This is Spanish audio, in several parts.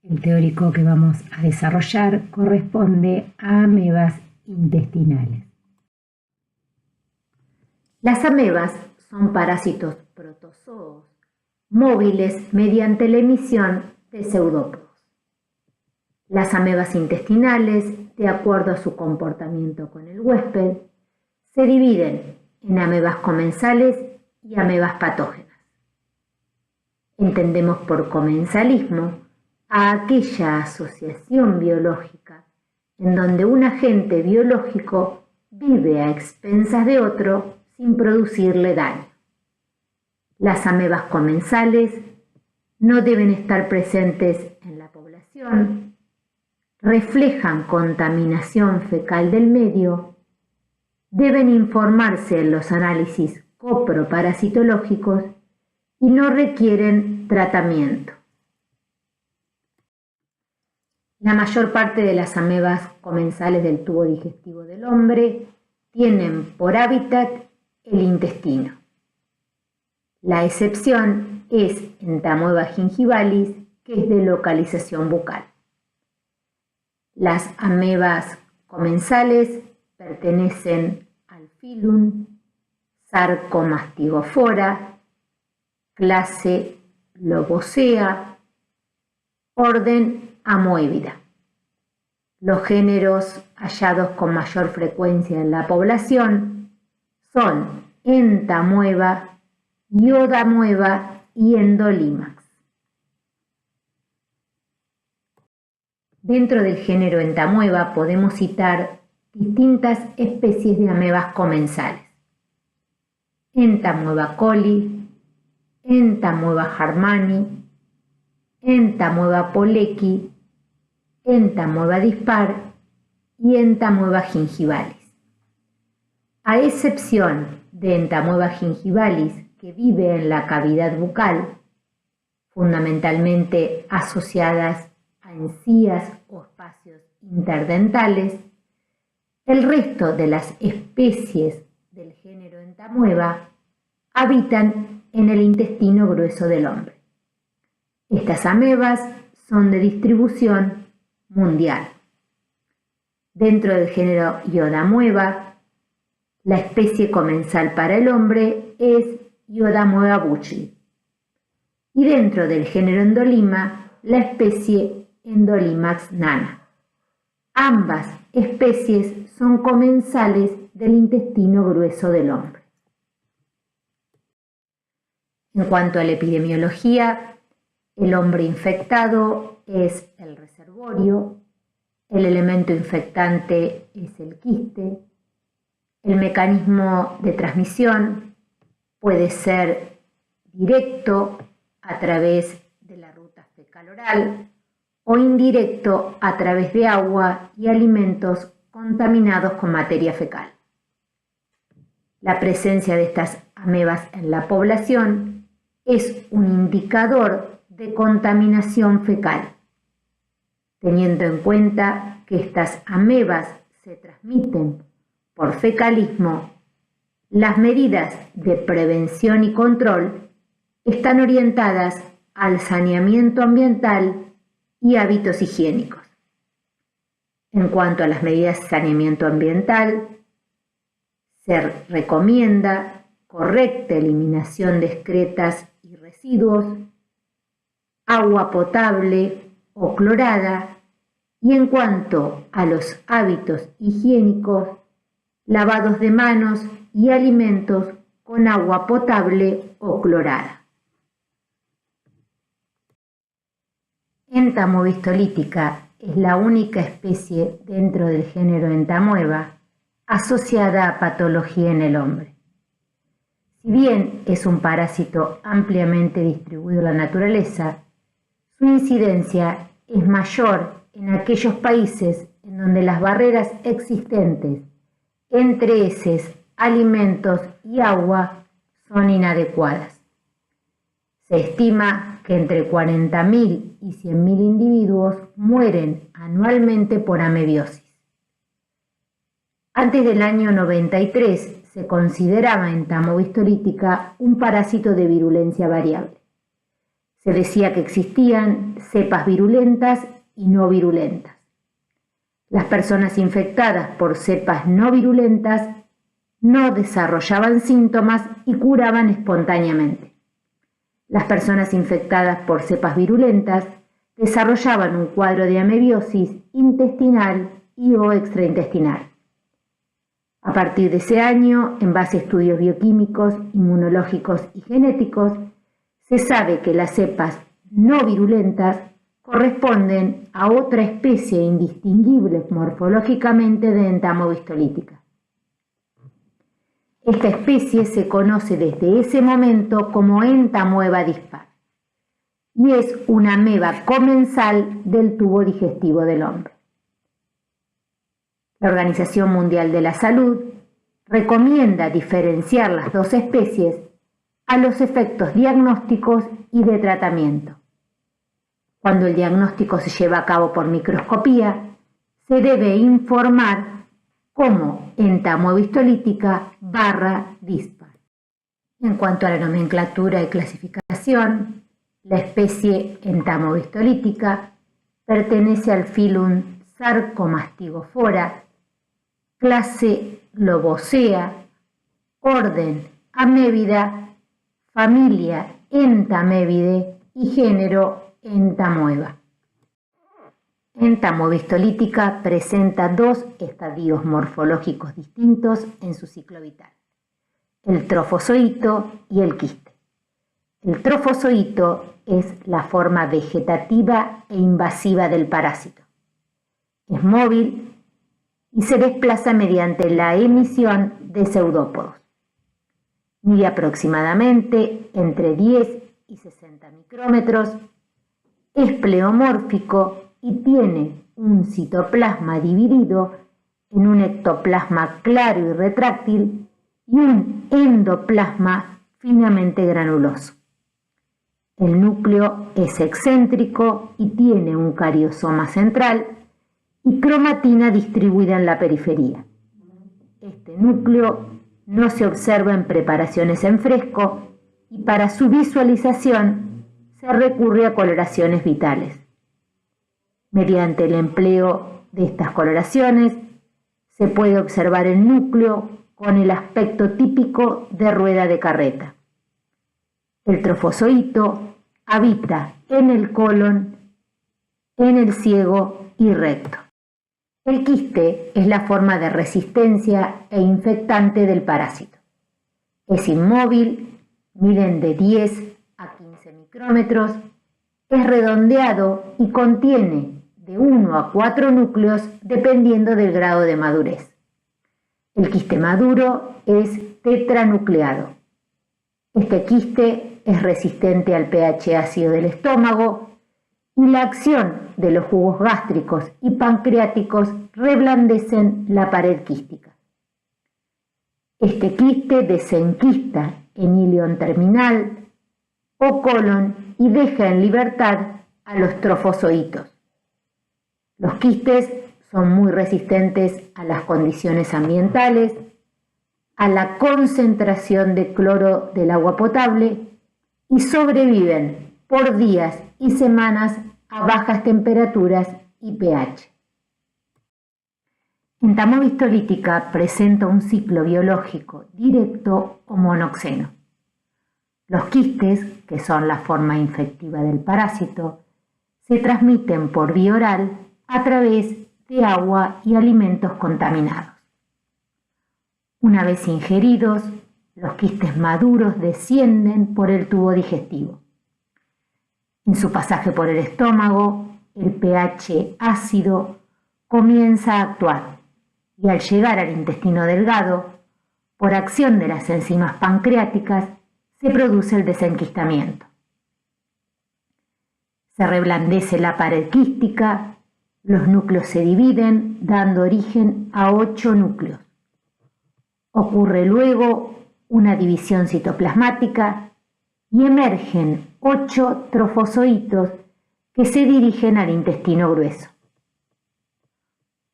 El teórico que vamos a desarrollar corresponde a amebas intestinales. Las amebas son parásitos protozoos móviles mediante la emisión de pseudópodos. Las amebas intestinales, de acuerdo a su comportamiento con el huésped, se dividen en amebas comensales y amebas patógenas. Entendemos por comensalismo a aquella asociación biológica en donde un agente biológico vive a expensas de otro sin producirle daño. Las amebas comensales no deben estar presentes en la población, reflejan contaminación fecal del medio, deben informarse en los análisis coproparasitológicos y no requieren tratamiento. La mayor parte de las amebas comensales del tubo digestivo del hombre tienen por hábitat el intestino. La excepción es Entamoeba gingivalis, que es de localización bucal. Las amebas comensales pertenecen al filum Sarcomastigofora, clase Lobosea, orden Amoebida. Los géneros hallados con mayor frecuencia en la población son Entamoeba, Iodamoeba y Endolimax. Dentro del género Entamoeba podemos citar distintas especies de amebas comensales: Entamoeba coli, Entamoeba harmani, Entamoeba polecki, Entamoeba dispar y Entamoeba gingivalis. A excepción de Entamoeba gingivalis, que vive en la cavidad bucal, fundamentalmente asociadas a encías o espacios interdentales, el resto de las especies del género Entamoeba habitan en el intestino grueso del hombre. Estas amebas son de distribución mundial. Dentro del género Iodamoeba, la especie comensal para el hombre es Iodamoeba bucci. Y dentro del género Endolima, la especie Endolimax nana. Ambas especies son comensales del intestino grueso del hombre. En cuanto a la epidemiología, el hombre infectado es el reservorio, el elemento infectante es el quiste, el mecanismo de transmisión puede ser directo a través de la ruta fecal-oral o indirecto a través de agua y alimentos contaminados con materia fecal. La presencia de estas amebas en la población es un indicador de contaminación fecal, teniendo en cuenta que estas amebas se transmiten por fecalismo. Las medidas de prevención y control están orientadas al saneamiento ambiental y hábitos higiénicos. En cuanto a las medidas de saneamiento ambiental, se recomienda correcta eliminación de excretas y residuos, agua potable o clorada, y en cuanto a los hábitos higiénicos, lavados de manos y alimentos con agua potable o clorada. Entamoeba histolítica es la única especie dentro del género Entamoeba asociada a patología en el hombre. Si bien es un parásito ampliamente distribuido en la naturaleza, su incidencia es mayor en aquellos países en donde las barreras existentes entre heces, alimentos y agua son inadecuadas. Se estima que entre 40.000 y 100.000 individuos mueren anualmente por amebiosis. Antes del año 93 se consideraba Entamoeba histolítica un parásito de virulencia variable. Se decía que existían cepas virulentas y no virulentas. Las personas infectadas por cepas no virulentas no desarrollaban síntomas y curaban espontáneamente. Las personas infectadas por cepas virulentas desarrollaban un cuadro de amebiosis intestinal y o extraintestinal. A partir de ese año, en base a estudios bioquímicos, inmunológicos y genéticos, se sabe que las cepas no virulentas corresponden a otra especie indistinguible morfológicamente de entamovistolítica. Esta especie se conoce desde ese momento como entamoeba dispar y es una ameba comensal del tubo digestivo del hombre. La Organización Mundial de la Salud recomienda diferenciar las dos especies a los efectos diagnósticos y de tratamiento. Cuando el diagnóstico se lleva a cabo por microscopía, se debe informar como entamoebistolítica /dispar. En cuanto a la nomenclatura y clasificación, la especie entamoebistolítica pertenece al filum Sarcomastigophora, clase Lobosea, orden Amébida, familia Entamebidae y género Entamoeba. Entamoebistolítica presenta dos estadios morfológicos distintos en su ciclo vital: el trofozoito y el quiste. El trofozoito es la forma vegetativa e invasiva del parásito. Es móvil y se desplaza mediante la emisión de pseudópodos. Mide aproximadamente entre 10 y 60 micrómetros, es pleomórfico y tiene un citoplasma dividido en un ectoplasma claro y retráctil y un endoplasma finamente granuloso. El núcleo es excéntrico y tiene un cariosoma central y cromatina distribuida en la periferia. Este núcleo no se observa en preparaciones en fresco y para su visualización se recurre a coloraciones vitales. Mediante el empleo de estas coloraciones se puede observar el núcleo con el aspecto típico de rueda de carreta. El trofozoito habita en el colon, en el ciego y recto. El quiste es la forma de resistencia e infectante del parásito. Es inmóvil, miden de 10 a 15 micrómetros, es redondeado y contiene de 1 a 4 núcleos dependiendo del grado de madurez. El quiste maduro es tetranucleado. Este quiste es resistente al pH ácido del estómago y la acción de los jugos gástricos y pancreáticos reblandecen la pared quística. Este quiste desenquista en ilion terminal o colon y deja en libertad a los trofozoitos. Los quistes son muy resistentes a las condiciones ambientales, a la concentración de cloro del agua potable y sobreviven por días y semanas a bajas temperaturas y pH. Entamovistolítica presenta un ciclo biológico directo o monoxeno. Los quistes, que son la forma infectiva del parásito, se transmiten por vía oral a través de agua y alimentos contaminados. Una vez ingeridos, los quistes maduros descienden por el tubo digestivo. En su pasaje por el estómago, el pH ácido comienza a actuar y al llegar al intestino delgado, por acción de las enzimas pancreáticas, se produce el desenquistamiento. Se reblandece la pared quística, los núcleos se dividen, dando origen a 8 núcleos. Ocurre luego una división citoplasmática y emergen 8 trofozoitos que se dirigen al intestino grueso.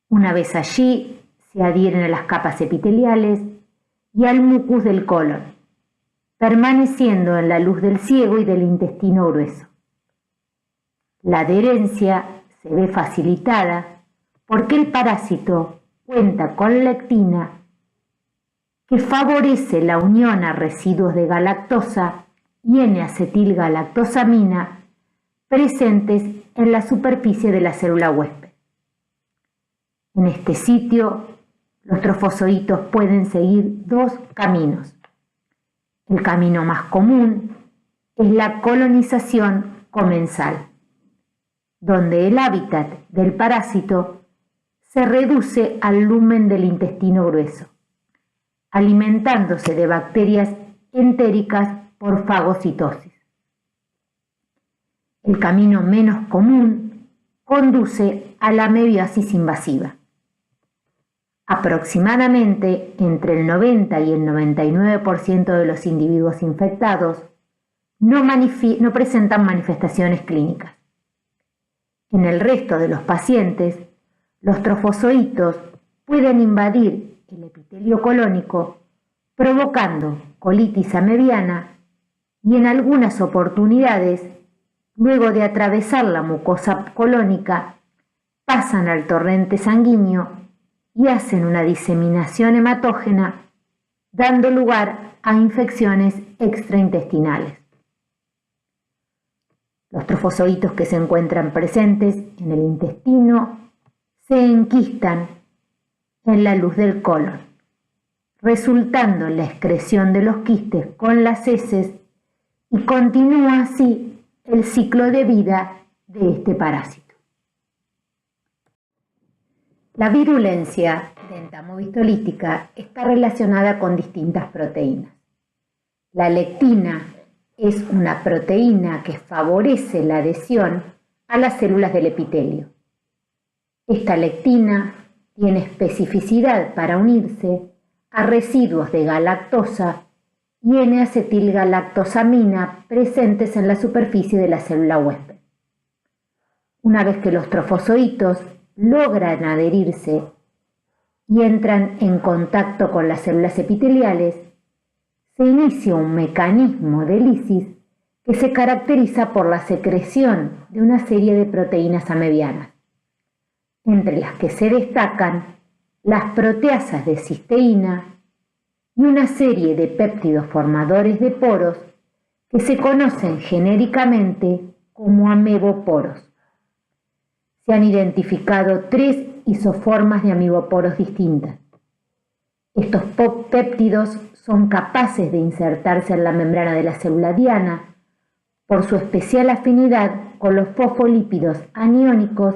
Una vez allí, se adhieren a las capas epiteliales y al mucus del colon, permaneciendo en la luz del ciego y del intestino grueso. La adherencia se ve facilitada porque el parásito cuenta con lectina que favorece la unión a residuos de galactosa y N-acetilgalactosamina presentes en la superficie de la célula huésped. En este sitio, los trofozoitos pueden seguir dos caminos. El camino más común es la colonización comensal, donde el hábitat del parásito se reduce al lumen del intestino grueso, alimentándose de bacterias entéricas por fagocitosis. El camino menos común conduce a la mebiosis invasiva. Aproximadamente entre el 90 y el 99% de los individuos infectados no presentan manifestaciones clínicas. En el resto de los pacientes, los trofozoitos pueden invadir el epitelio colónico, provocando colitis amebiana y en algunas oportunidades, luego de atravesar la mucosa colónica, pasan al torrente sanguíneo y hacen una diseminación hematógena, dando lugar a infecciones extraintestinales. Los trofozoitos que se encuentran presentes en el intestino se enquistan en la luz del colon, resultando en la excreción de los quistes con las heces y continúa así el ciclo de vida de este parásito. La virulencia de entamovistolítica está relacionada con distintas proteínas. La lectina es una proteína que favorece la adhesión a las células del epitelio. Esta lectina tiene especificidad para unirse a residuos de galactosa y N-acetilgalactosamina presentes en la superficie de la célula huésped. Una vez que los trofozoitos logran adherirse y entran en contacto con las células epiteliales, se inicia un mecanismo de lisis que se caracteriza por la secreción de una serie de proteínas amebianas, entre las que se destacan las proteasas de cisteína y una serie de péptidos formadores de poros que se conocen genéricamente como ameboporos. Se han identificado 3 isoformas de amiboporos distintas. Estos péptidos son capaces de insertarse en la membrana de la célula diana por su especial afinidad con los fosfolípidos aniónicos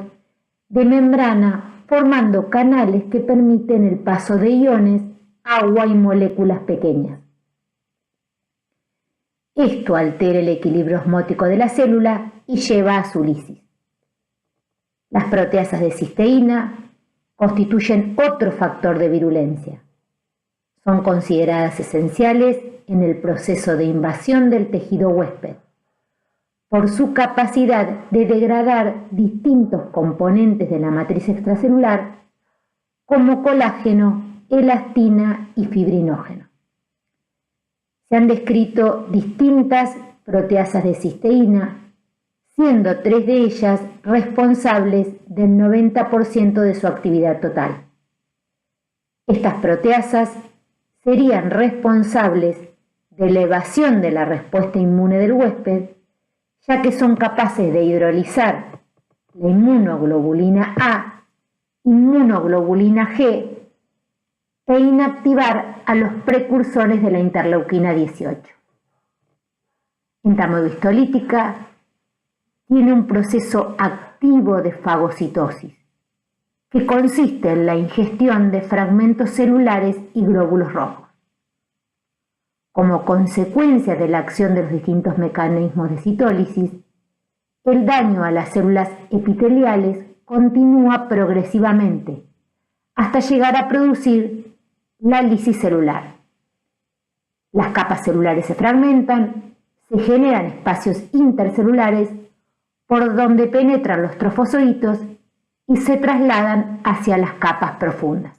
de membrana, formando canales que permiten el paso de iones, agua y moléculas pequeñas. Esto altera el equilibrio osmótico de la célula y lleva a su lisis. Las proteasas de cisteína constituyen otro factor de virulencia. Son consideradas esenciales en el proceso de invasión del tejido huésped, por su capacidad de degradar distintos componentes de la matriz extracelular como colágeno, elastina y fibrinógeno. Se han descrito distintas proteasas de cisteína, siendo 3 de ellas responsables del 90% de su actividad total. Estas proteasas serían responsables de la evasión de la respuesta inmune del huésped, ya que son capaces de hidrolizar la inmunoglobulina A, inmunoglobulina G e inactivar a los precursores de la interleuquina 18. Entamovistolítica tiene un proceso activo de fagocitosis, que consiste en la ingestión de fragmentos celulares y glóbulos rojos. Como consecuencia de la acción de los distintos mecanismos de citólisis, el daño a las células epiteliales continúa progresivamente hasta llegar a producir la lisis celular. Las capas celulares se fragmentan, se generan espacios intercelulares por donde penetran los trofozoitos y se trasladan hacia las capas profundas.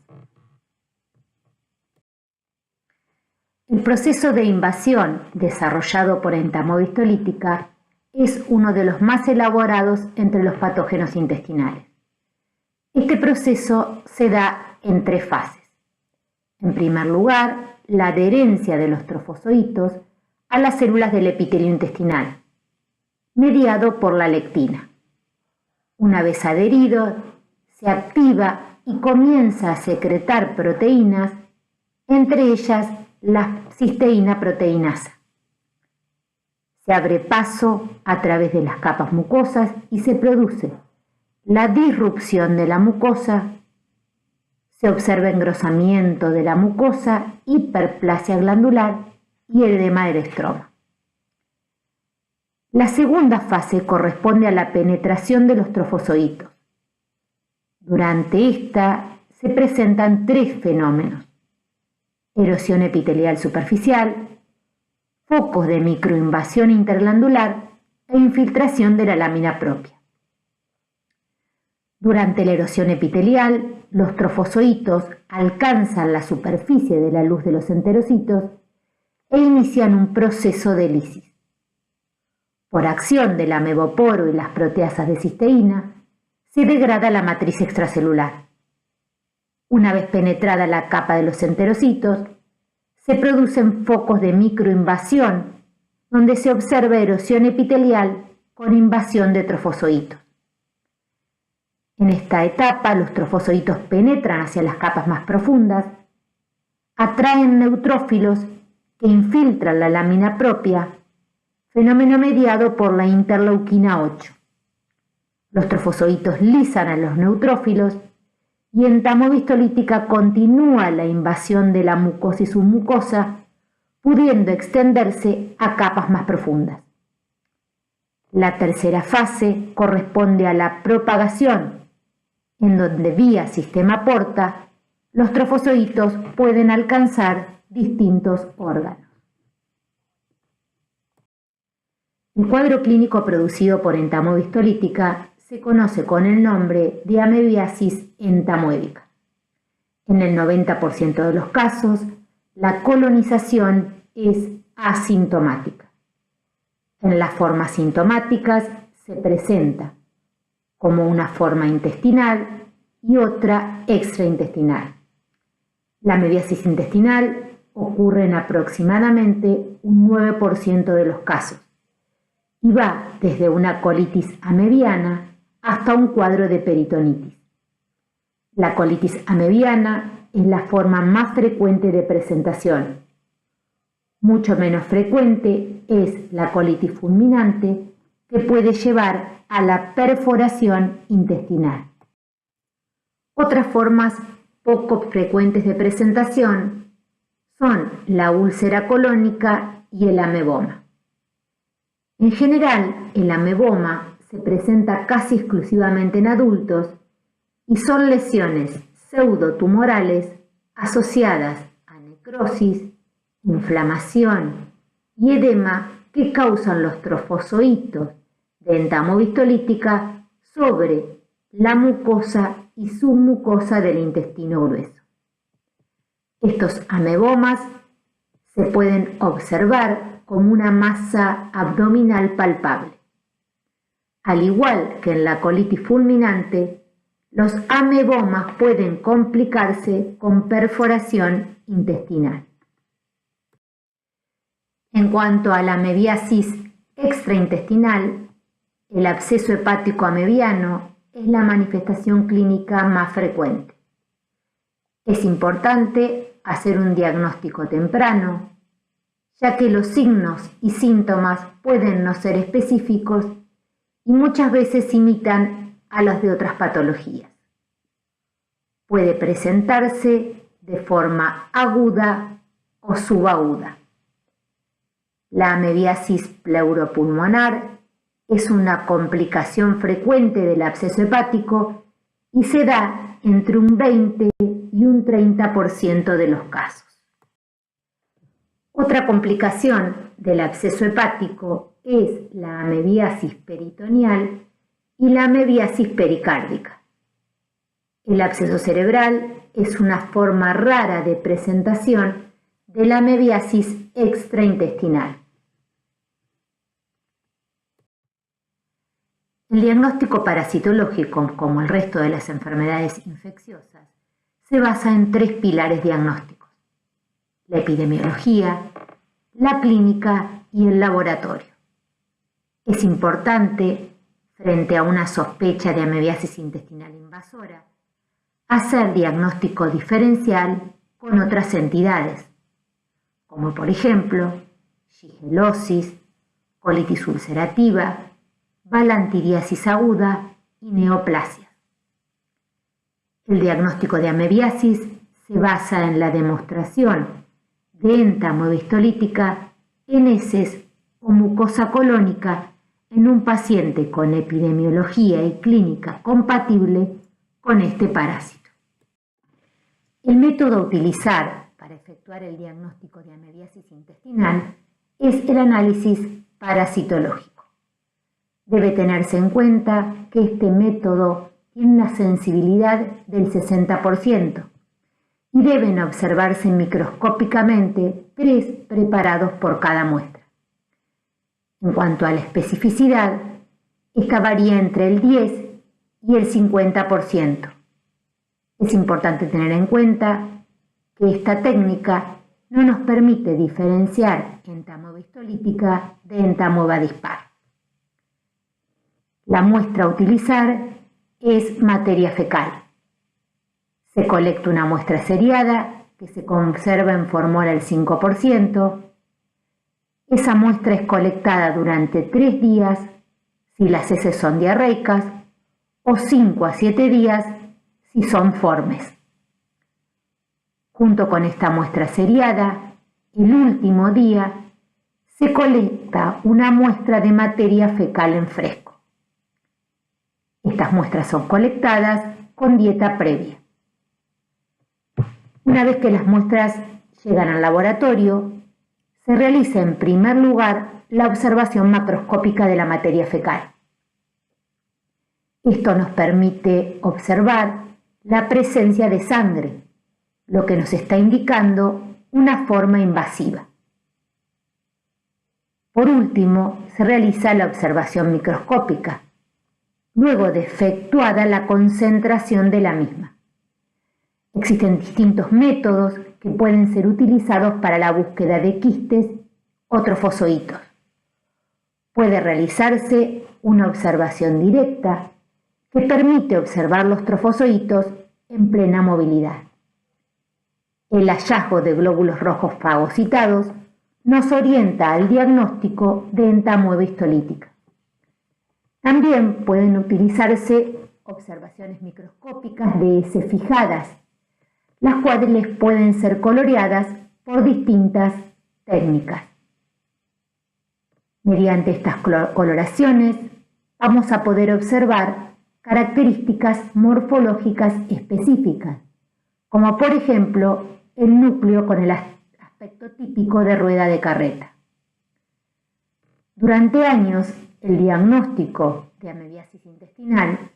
El proceso de invasión desarrollado por entamovistolítica es uno de los más elaborados entre los patógenos intestinales. Este proceso se da en 3 fases. En primer lugar, la adherencia de los trofozoitos a las células del epitelio intestinal, mediado por la lectina. Una vez adherido, se activa y comienza a secretar proteínas, entre ellas la cisteína proteinasa. Se abre paso a través de las capas mucosas y se produce la disrupción de la mucosa. Se observa engrosamiento de la mucosa, hiperplasia glandular y edema del estroma. La segunda fase corresponde a la penetración de los trofozoitos. Durante esta se presentan 3 fenómenos: erosión epitelial superficial, focos de microinvasión interglandular e infiltración de la lámina propia. Durante la erosión epitelial, los trofozoitos alcanzan la superficie de la luz de los enterocitos e inician un proceso de lisis. Por acción del ameboporo y las proteasas de cisteína, se degrada la matriz extracelular. Una vez penetrada la capa de los enterocitos, se producen focos de microinvasión, donde se observa erosión epitelial con invasión de trofozoitos. En esta etapa, los trofozoitos penetran hacia las capas más profundas, atraen neutrófilos que infiltran la lámina propia, fenómeno mediado por la interleuquina 8. Los trofozoitos lisan a los neutrófilos y en tamovistolítica continúa la invasión de la mucosa y submucosa, pudiendo extenderse a capas más profundas. La tercera fase corresponde a la propagación, en donde vía sistema porta los trofozoitos pueden alcanzar distintos órganos. El cuadro clínico producido por entamovistolítica se conoce con el nombre de amebiasis entamoébica. En el 90% de los casos, la colonización es asintomática. En las formas sintomáticas se presenta como una forma intestinal y otra extraintestinal. La amebiasis intestinal ocurre en aproximadamente un 9% de los casos y va desde una colitis amebiana hasta un cuadro de peritonitis. La colitis amebiana es la forma más frecuente de presentación. Mucho menos frecuente es la colitis fulminante, que puede llevar a la perforación intestinal. Otras formas poco frecuentes de presentación son la úlcera colónica y el ameboma. En general, el ameboma se presenta casi exclusivamente en adultos y son lesiones pseudotumorales asociadas a necrosis, inflamación y edema que causan los trofozoitos de entamovistolítica sobre la mucosa y submucosa del intestino grueso. Estos amebomas se pueden observar como una masa abdominal palpable. Al igual que en la colitis fulminante, los amebomas pueden complicarse con perforación intestinal. En cuanto a la amebiasis extraintestinal, el absceso hepático amebiano es la manifestación clínica más frecuente. Es importante hacer un diagnóstico temprano, ya que los signos y síntomas pueden no ser específicos y muchas veces imitan a los de otras patologías. Puede presentarse de forma aguda o subaguda. La amebiasis pleuropulmonar es una complicación frecuente del absceso hepático y se da entre un 20 y un 30% de los casos. Otra complicación del absceso hepático es la amebiasis peritoneal y la amebiasis pericárdica. El absceso cerebral es una forma rara de presentación de la amebiasis extraintestinal. El diagnóstico parasitológico, como el resto de las enfermedades infecciosas, se basa en 3 pilares diagnósticos: la epidemiología, la clínica y el laboratorio. Es importante, frente a una sospecha de amebiasis intestinal invasora, hacer diagnóstico diferencial con otras entidades, como por ejemplo shigelosis, colitis ulcerativa, balantidiasis aguda y neoplasia. El diagnóstico de amebiasis se basa en la demostración de entamoeba histolítica en heces o mucosa colónica en un paciente con epidemiología y clínica compatible con este parásito. El método a utilizar para efectuar el diagnóstico de amebiasis intestinal es el análisis parasitológico. Debe tenerse en cuenta que este método tiene una sensibilidad del 60% y deben observarse microscópicamente 3 preparados por cada muestra. En cuanto a la especificidad, esta varía entre el 10 y el 50%. Es importante tener en cuenta que esta técnica no nos permite diferenciar entamoeba histolítica de entamoeba dispar. La muestra a utilizar es materia fecal. Se colecta una muestra seriada que se conserva en formol al 5%. Esa muestra es colectada durante 3 días si las heces son diarreicas o 5 a 7 días si son formes. Junto con esta muestra seriada, el último día se colecta una muestra de materia fecal en fresco. Estas muestras son colectadas con dieta previa. Una vez que las muestras llegan al laboratorio, se realiza en primer lugar la observación macroscópica de la materia fecal. Esto nos permite observar la presencia de sangre, lo que nos está indicando una forma invasiva. Por último, se realiza la observación microscópica, luego de efectuada la concentración de la misma. Existen distintos métodos que pueden ser utilizados para la búsqueda de quistes o trofozoitos. Puede realizarse una observación directa que permite observar los trofozoitos en plena movilidad. El hallazgo de glóbulos rojos fagocitados nos orienta al diagnóstico de entamoeba histolítica. También pueden utilizarse observaciones microscópicas de heces fijadas, las cuales pueden ser coloreadas por distintas técnicas. Mediante estas coloraciones vamos a poder observar características morfológicas específicas, como por ejemplo el núcleo con el aspecto típico de rueda de carreta. Durante años, el diagnóstico de amebiasis intestinal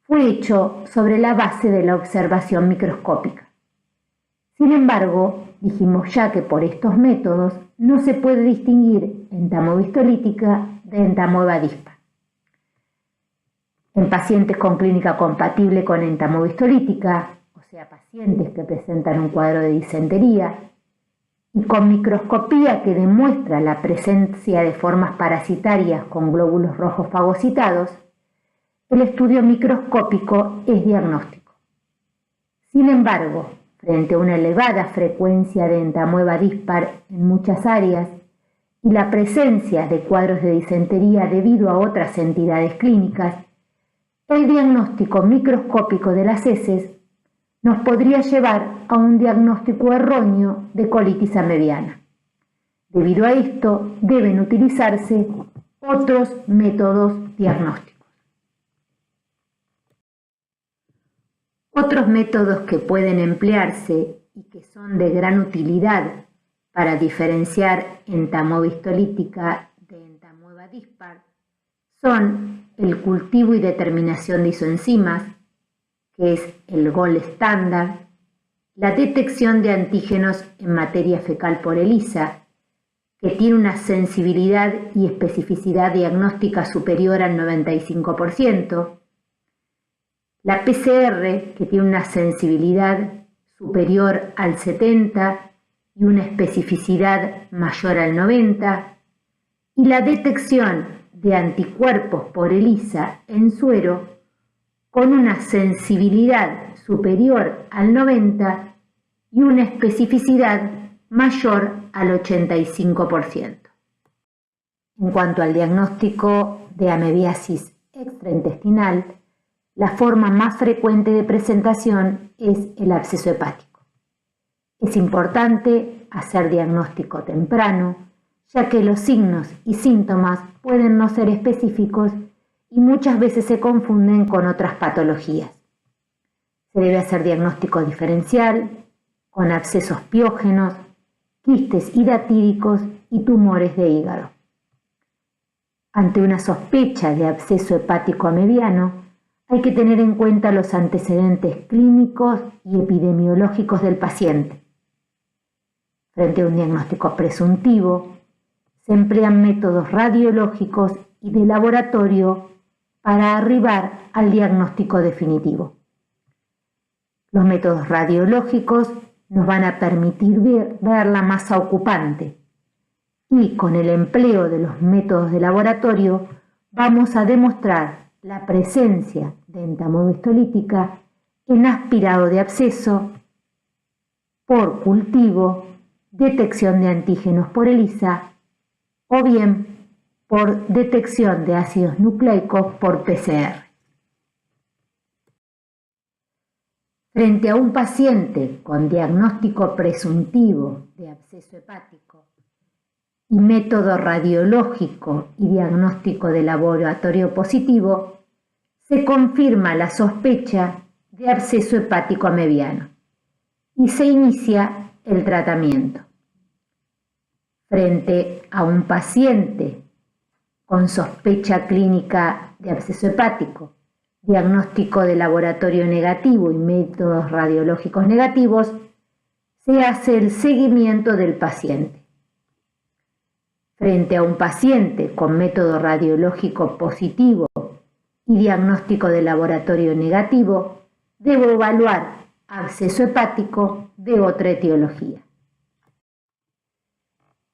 fue hecho sobre la base de la observación microscópica. Sin embargo, dijimos ya que por estos métodos no se puede distinguir entamoeba histolítica de entamoeba dispar. En pacientes con clínica compatible con entamoeba histolítica, o sea, pacientes que presentan un cuadro de disentería, y con microscopía que demuestra la presencia de formas parasitarias con glóbulos rojos fagocitados, el estudio microscópico es diagnóstico. Sin embargo, frente a una elevada frecuencia de entamoeba dispar en muchas áreas y la presencia de cuadros de disentería debido a otras entidades clínicas, el diagnóstico microscópico de las heces nos podría llevar a un diagnóstico erróneo de colitis amebiana. Debido a esto, deben utilizarse otros métodos diagnósticos. Otros métodos que pueden emplearse y que son de gran utilidad para diferenciar entamoeba histolítica de entamoeba dispar son el cultivo y determinación de isoenzimas, que es el gold estándar, la detección de antígenos en materia fecal por ELISA, que tiene una sensibilidad y especificidad diagnóstica superior al 95%, la PCR, que tiene una sensibilidad superior al 70% y una especificidad mayor al 90%, y la detección de anticuerpos por ELISA en suero con una sensibilidad superior al 90% y una especificidad mayor al 85%. En cuanto al diagnóstico de amebiasis extraintestinal, la forma más frecuente de presentación es el absceso hepático. Es importante hacer diagnóstico temprano, ya que los signos y síntomas pueden no ser específicos y muchas veces se confunden con otras patologías. Se debe hacer diagnóstico diferencial, con abscesos piógenos, quistes hidatíricos y tumores de hígado. Ante una sospecha de absceso hepático amebiano, hay que tener en cuenta los antecedentes clínicos y epidemiológicos del paciente. Frente a un diagnóstico presuntivo, se emplean métodos radiológicos y de laboratorio para arribar al diagnóstico definitivo. Los métodos radiológicos nos van a permitir ver la masa ocupante y con el empleo de los métodos de laboratorio vamos a demostrar la presencia de entamoeba en aspirado de absceso por cultivo, detección de antígenos por ELISA o bien por detección de ácidos nucleicos por PCR. Frente a un paciente con diagnóstico presuntivo de absceso hepático y método radiológico y diagnóstico de laboratorio positivo, se confirma la sospecha de absceso hepático amebiano y se inicia el tratamiento. Frente a un paciente con sospecha clínica de absceso hepático, diagnóstico de laboratorio negativo y métodos radiológicos negativos, se hace el seguimiento del paciente. Frente a un paciente con método radiológico positivo y diagnóstico de laboratorio negativo, debo evaluar absceso hepático de otra etiología.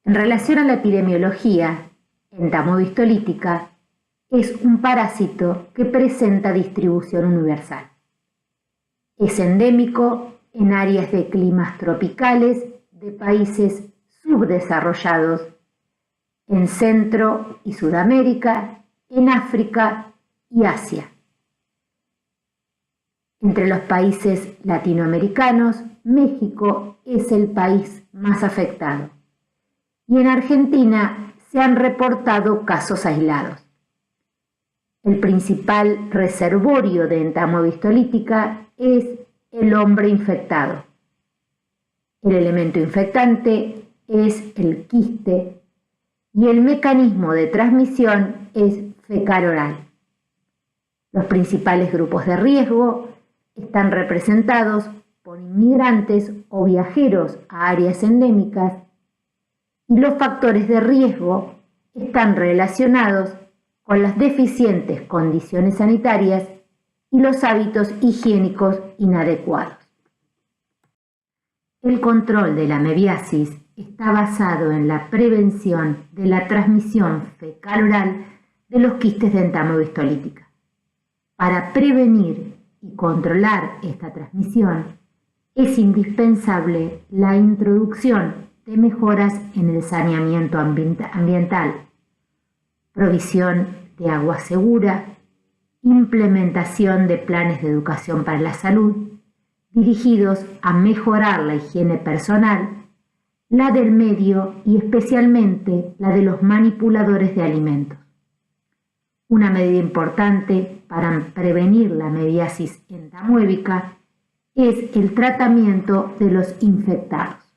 En relación a la epidemiología, entamoeba es un parásito que presenta distribución universal. Es endémico en áreas de climas tropicales de países subdesarrollados, en Centro y Sudamérica, en África y Asia. Entre los países latinoamericanos, México es el país más afectado y en Argentina se han reportado casos aislados. El principal reservorio de entamoeba es el hombre infectado. El elemento infectante es el quiste y el mecanismo de transmisión es fecal-oral. Los principales grupos de riesgo están representados por inmigrantes o viajeros a áreas endémicas y los factores de riesgo están relacionados con las deficientes condiciones sanitarias y los hábitos higiénicos inadecuados. El control de la amebiasis está basado en la prevención de la transmisión fecal-oral de los quistes de entamoeba histolítica. Para prevenir y controlar esta transmisión, es indispensable la introducción de mejoras en el saneamiento ambiental, provisión de agua segura, implementación de planes de educación para la salud, dirigidos a mejorar la higiene personal, la del medio y especialmente la de los manipuladores de alimentos. Una medida importante para prevenir la amebiasis entamoébica es el tratamiento de los infectados.